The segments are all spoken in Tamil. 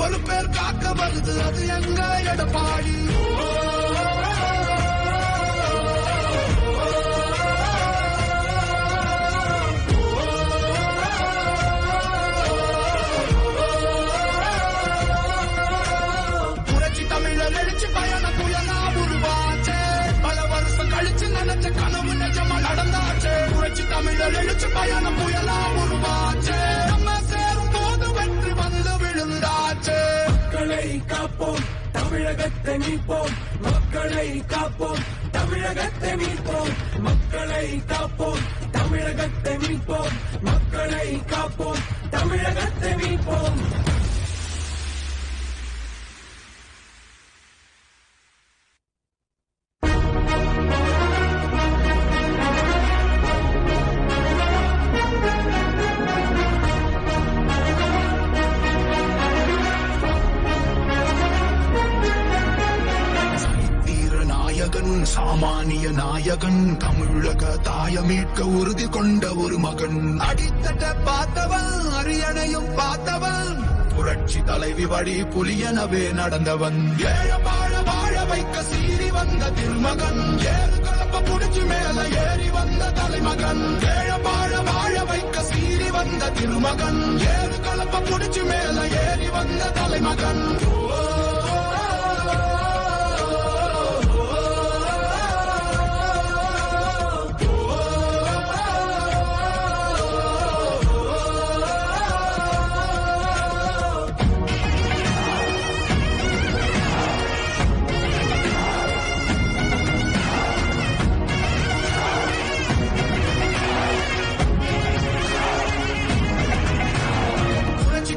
ஒரு பேர் காக்க வருது அது எங்க எடப்பாடி. புரட்சி தமிழர் எழுச்சி பயண புயலா உருவாச்சே, பல வருஷம் கழிச்சு நினைச்ச கனவு நிஜமா நடந்தாச்சே. புரட்சி தமிழர் எழுச்சி பயண புயலா உருவாச்சே, நம்ம சேரும் போது வெற்றி வந்து விழுந்தாச்சே. மக்களை காப்போம், தமிழகத்தை மீட்போம். மக்களை காப்போம், தமிழகத்தை மீட்போம். மக்களை காப்போம், தமிழகத்தை மீட்போம். மக்களை காப்போம், தமிழகத்தை மீட்போம். சாமானிய நாயகன், தமிழக தாய மீட்க உறுதி கொண்ட ஒரு மகன். அடித்தட்ட பார்த்தவன், அரியணையும் பார்த்தவன், புரட்சி தலைவி வழி புலியனவே நடந்தவன். ஏழ வாழ வாழ வைக்க சீறி வந்த திருமகன், ஏறு கலப்ப புடிச்சு மேல ஏறி வந்த தலைமகன். ஏழ வாழ வாழ வைக்க சீறி வந்த திருமகன், ஏறு கலப்ப புடிச்சு மேல ஏறி வந்த தலைமகன்.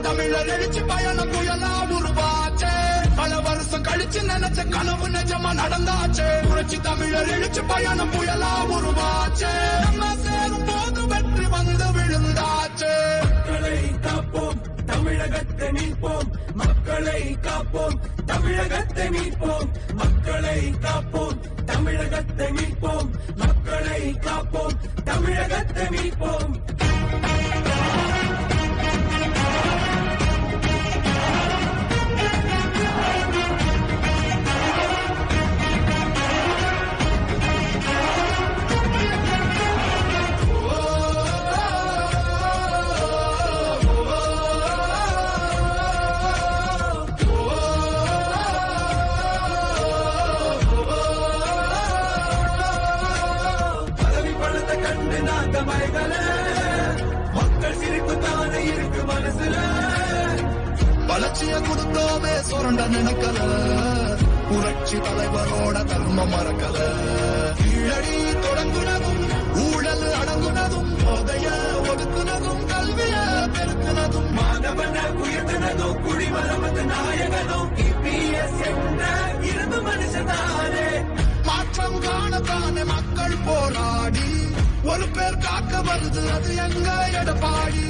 தமிழர் எழுச்சி பயண புயலா உருவாச்சே, பல வருஷம் கழிச்சு நினைச்ச கனவு நிஜமா நடந்தாச்சே. புரட்சி தமிழர் எழுச்சி பயண புயலா உருவாச்சே, நம்ம சேரும் போது வெற்றி வந்து விழுந்தாச்சே. மக்களை காப்போம், தமிழகத்தை மீட்போம். மக்களை காப்போம், தமிழகத்தை மீட்போம். மக்களை காப்போம், தமிழகத்தை மீட்போம். மக்களை காப்போம், தமிழகத்தை மீட்போம். மக்கள் சிரிப்பு தானே இருக்கு மனசுல, வளர்ச்சிய கொடுத்தோமே சுரண்ட நினைக்கல, புரட்சி தலைவரோட தர்மம் மறக்கல. கீழடி தொடங்குனதும் ஊழல் அடங்குனதும், போதைய ஒடுக்குனதும் கல்விய பெருக்குனதும், மாணவன உயர்த்தினதும் குடிமரமது நாயகனும் இபிஎஸ் என்ற இருந்து மனுஷனாரே. மாற்றம் காணத்தானே மக்கள் போராடி, ஒரு பேர் காக்க வருது அது எங்க எடப்பாடி.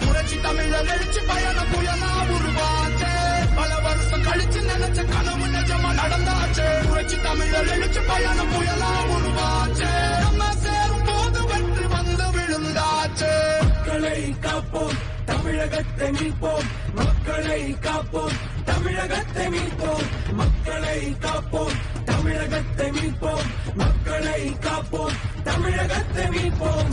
புரட்சி தமிழர் எழுச்சி பயண புயலா உருவாச்சே, பல வருஷம் கழிச்சு நினைச்ச கனவு நிஜமா நடந்தாச்சே. புரட்சி தமிழர் எழுச்சி பயண புயலா உருவாச்சே, நம்ம சேரும் போது வெற்றி வந்து விழுந்தாச்சே. மக்களை காப்போம், தமிழகத்தை மீட்போம். மக்களை காப்போம், தமிழகத்தை மீட்போம். மக்களை காப்போம், தமிழகத்தை மீட்போம். மக்களை காப்போம், தமிழகத்தை மீட்போம்.